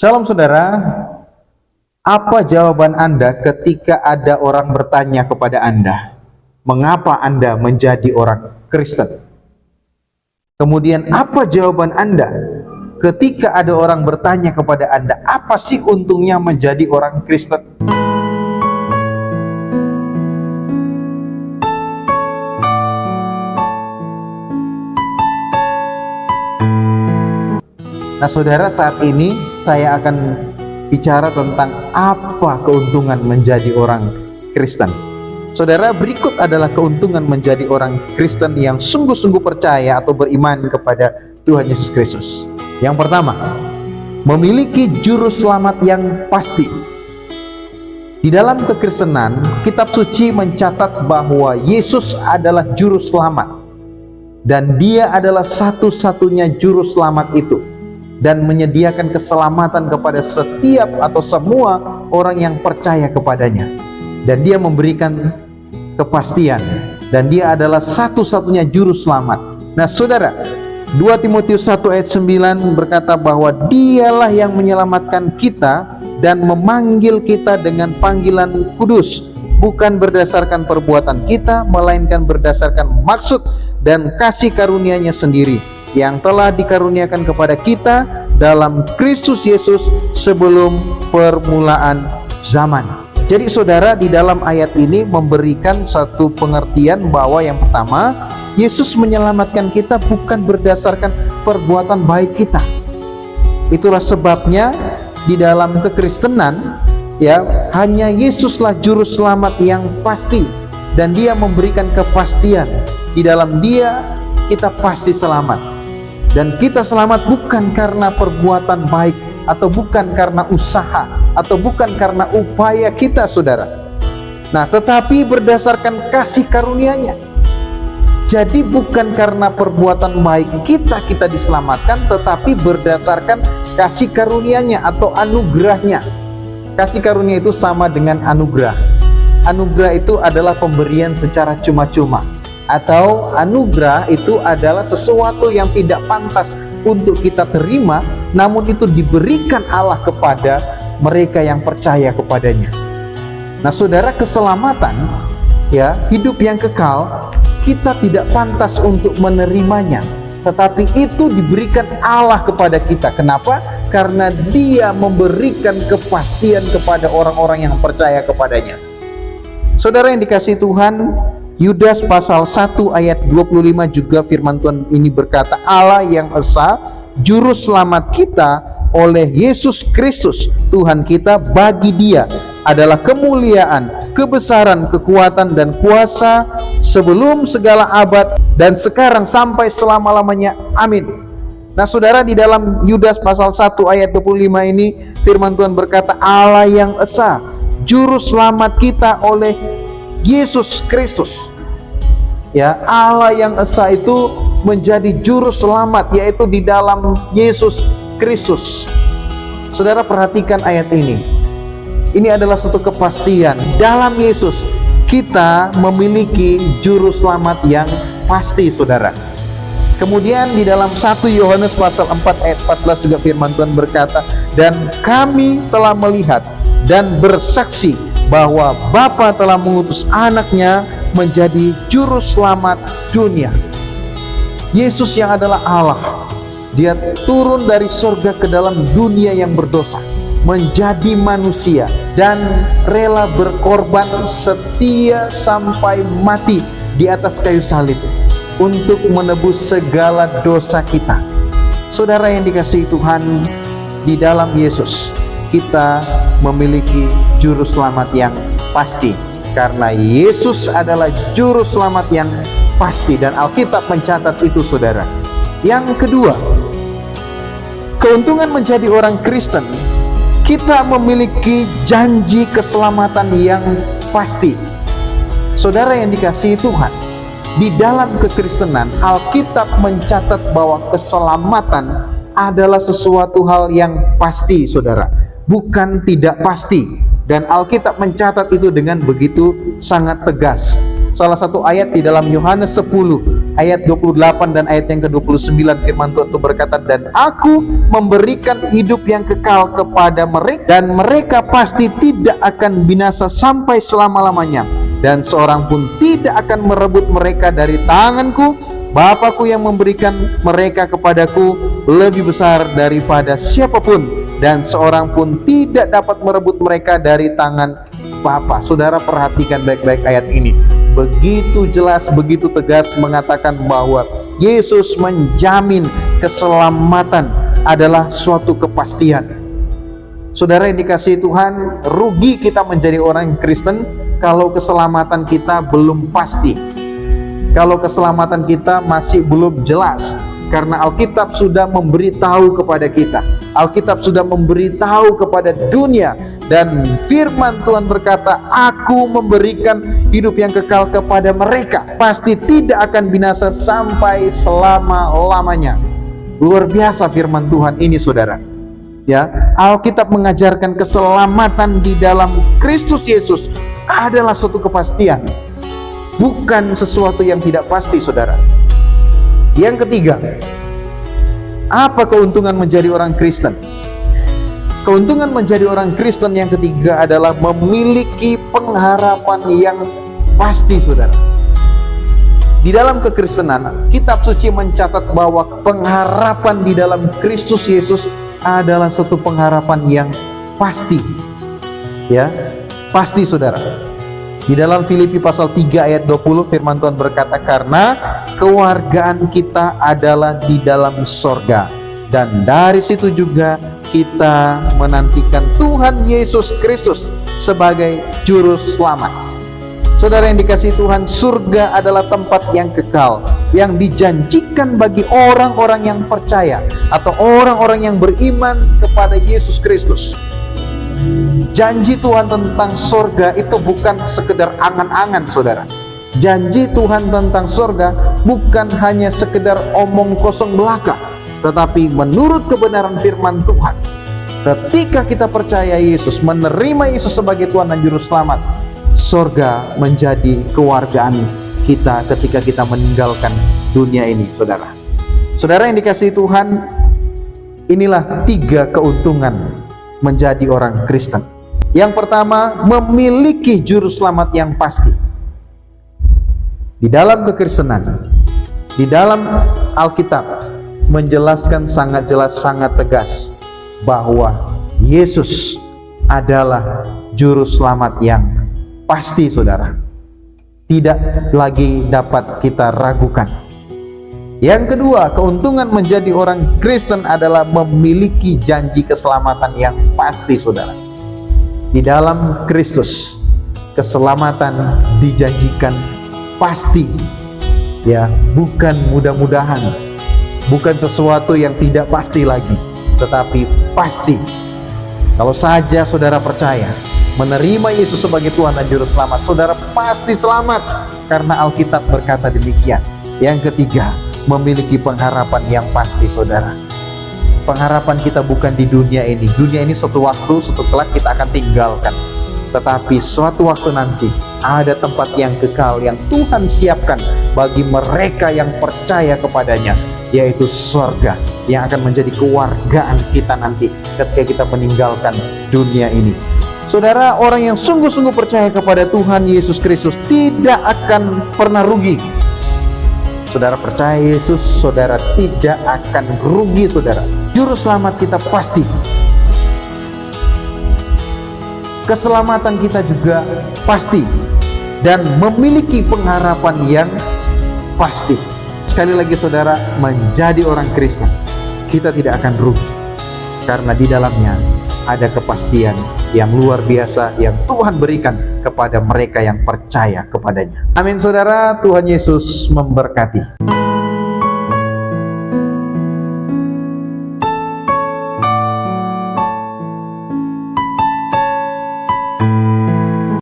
Shalom saudara, apa jawaban Anda ketika ada orang bertanya kepada Anda, mengapa Anda menjadi orang Kristen? Kemudian apa jawaban Anda ketika ada orang bertanya kepada Anda, apa sih untungnya menjadi orang Kristen? Nah saudara, saat ini saya akan bicara tentang apa keuntungan menjadi orang Kristen. Saudara, berikut adalah keuntungan menjadi orang Kristen yang sungguh-sungguh percaya atau beriman kepada Tuhan Yesus Kristus. Yang pertama, memiliki juru selamat yang pasti. Di dalam kekristenan, kitab suci mencatat bahwa Yesus adalah juru selamat, dan dia adalah satu-satunya juru selamat itu, dan menyediakan keselamatan kepada setiap atau semua orang yang percaya kepadanya. Dan dia memberikan kepastian, dan dia adalah satu-satunya juru selamat. Nah saudara, 2 Timotius 1 ayat 9 berkata bahwa dialah yang menyelamatkan kita dan memanggil kita dengan panggilan kudus, bukan berdasarkan perbuatan kita, melainkan berdasarkan maksud dan kasih karunia-Nya sendiri yang telah dikaruniakan kepada kita dalam Kristus Yesus sebelum permulaan zaman. Jadi saudara, di dalam ayat ini memberikan satu pengertian bahwa yang pertama, Yesus menyelamatkan kita bukan berdasarkan perbuatan baik kita. Itulah sebabnya di dalam kekristenan ya, hanya Yesuslah juru selamat yang pasti, dan dia memberikan kepastian. Di dalam dia kita pasti selamat. Dan kita selamat bukan karena perbuatan baik, atau bukan karena usaha, atau bukan karena upaya kita saudara. Nah, tetapi berdasarkan kasih karunia-Nya. Jadi bukan karena perbuatan baik kita diselamatkan, tetapi berdasarkan kasih karunia-Nya atau anugerah-Nya. Kasih karunia itu sama dengan anugerah. Anugerah itu adalah pemberian secara cuma-cuma, atau anugerah itu adalah sesuatu yang tidak pantas untuk kita terima, namun itu diberikan Allah kepada mereka yang percaya kepadanya. Nah saudara, keselamatan ya, hidup yang kekal, kita tidak pantas untuk menerimanya, tetapi itu diberikan Allah kepada kita. Kenapa? Karena dia memberikan kepastian kepada orang-orang yang percaya kepadanya. Saudara yang dikasihi Tuhan, Yudas pasal 1 ayat 25 juga firman Tuhan ini berkata, Allah yang esa juru selamat kita oleh Yesus Kristus Tuhan kita, bagi dia adalah kemuliaan, kebesaran, kekuatan dan kuasa sebelum segala abad dan sekarang sampai selama-lamanya. Amin. Nah saudara, di dalam Yudas pasal 1 ayat 25 ini firman Tuhan berkata, Allah yang esa juru selamat kita oleh Yesus Kristus. Ya, Allah yang esa itu menjadi juru selamat, yaitu di dalam Yesus Kristus. Saudara, perhatikan ayat ini. Ini adalah suatu kepastian. Dalam Yesus kita memiliki juru selamat yang pasti saudara. Kemudian di dalam 1 Yohanes pasal 4 ayat 14 juga firman Tuhan berkata, dan kami telah melihat dan bersaksi bahwa Bapa telah mengutus anaknya menjadi juru selamat dunia. Yesus yang adalah Allah, dia turun dari surga ke dalam dunia yang berdosa, menjadi manusia dan rela berkorban setia sampai mati di atas kayu salib untuk menebus segala dosa kita. Saudara yang dikasihi Tuhan, di dalam Yesus kita memiliki juru selamat yang pasti, karena Yesus adalah juru selamat yang pasti, dan Alkitab mencatat itu saudara. Yang kedua, keuntungan menjadi orang Kristen, kita memiliki janji keselamatan yang pasti. Saudara yang dikasihi Tuhan, di dalam kekristenan Alkitab mencatat bahwa keselamatan adalah sesuatu hal yang pasti saudara, bukan tidak pasti. Dan Alkitab mencatat itu dengan begitu sangat tegas. salah satu ayat di dalam Yohanes 10 ayat 28 dan ayat yang ke-29, firman Tuhan itu berkata, dan aku memberikan hidup yang kekal kepada mereka, dan mereka pasti tidak akan binasa sampai selama-lamanya, dan seorang pun tidak akan merebut mereka dari tanganku. Bapakku yang memberikan mereka kepadaku lebih besar daripada siapapun, dan seorang pun tidak dapat merebut mereka dari tangan Bapa. Saudara, perhatikan baik-baik ayat ini. Begitu jelas, begitu tegas mengatakan bahwa Yesus menjamin keselamatan adalah suatu kepastian. Saudara yang dikasihi Tuhan, rugi kita menjadi orang Kristen kalau keselamatan kita belum pasti, kalau keselamatan kita masih belum jelas. Karena Alkitab sudah memberitahu kepada kita, Alkitab sudah memberitahu kepada dunia, dan firman Tuhan berkata, aku memberikan hidup yang kekal kepada mereka, pasti tidak akan binasa sampai selama-lamanya. Luar biasa firman Tuhan ini, saudara. Ya, Alkitab mengajarkan keselamatan di dalam Kristus Yesus adalah suatu kepastian, bukan sesuatu yang tidak pasti, saudara. Yang ketiga, apa keuntungan menjadi orang Kristen? Keuntungan menjadi orang Kristen yang ketiga adalah memiliki pengharapan yang pasti, saudara. Di dalam kekristenan, kitab suci mencatat bahwa pengharapan di dalam Kristus Yesus adalah suatu pengharapan yang pasti. Ya, pasti, saudara. Di dalam Filipi pasal 3 ayat 20, firman Tuhan berkata, karena kewargaan kita adalah di dalam sorga, dan dari situ juga kita menantikan Tuhan Yesus Kristus sebagai juru selamat. Saudara yang dikasihi Tuhan, surga adalah tempat yang kekal, yang dijanjikan bagi orang-orang yang percaya atau orang-orang yang beriman kepada Yesus Kristus. Janji Tuhan tentang surga itu bukan sekedar angan-angan, saudara. Janji Tuhan tentang surga bukan hanya sekedar omong kosong belaka, tetapi menurut kebenaran firman Tuhan, ketika kita percaya Yesus, menerima Yesus sebagai Tuhan dan Juru Selamat, surga menjadi kewargaan kita ketika kita meninggalkan dunia ini, saudara. Saudara yang dikasihi Tuhan, inilah 3 keuntungan menjadi orang Kristen. Yang pertama, memiliki juru selamat yang pasti. Di dalam kekristenan, di dalam Alkitab menjelaskan sangat jelas, sangat tegas bahwa Yesus adalah juru selamat yang pasti, saudara. Tidak lagi dapat kita ragukan. Yang kedua, keuntungan menjadi orang Kristen adalah memiliki janji keselamatan yang pasti, saudara. Di dalam Kristus, keselamatan dijanjikan pasti. Ya, bukan mudah-mudahan, bukan sesuatu yang tidak pasti lagi, tetapi pasti. Kalau saja saudara percaya, menerima Yesus sebagai Tuhan dan Juru Selamat, saudara pasti selamat, karena Alkitab berkata demikian. Yang ketiga, memiliki pengharapan yang pasti, saudara. Pengharapan kita bukan di dunia ini. Dunia ini suatu waktu, suatu kelak kita akan tinggalkan. Tetapi suatu waktu nanti ada tempat yang kekal yang Tuhan siapkan bagi mereka yang percaya kepadanya, yaitu surga, yang akan menjadi kewargaan kita nanti ketika kita meninggalkan dunia ini. Saudara, orang yang sungguh-sungguh percaya kepada Tuhan Yesus Kristus tidak akan pernah rugi. Saudara percaya Yesus, saudara tidak akan rugi, saudara. Juru selamat kita pasti. Keselamatan kita juga pasti. Dan memiliki pengharapan yang pasti. Sekali lagi, saudara, menjadi orang Kristen, kita tidak akan rugi. Karena di dalamnya ada kepastian yang luar biasa yang Tuhan berikan kepada mereka yang percaya kepadanya. Amin, saudara. Tuhan Yesus memberkati.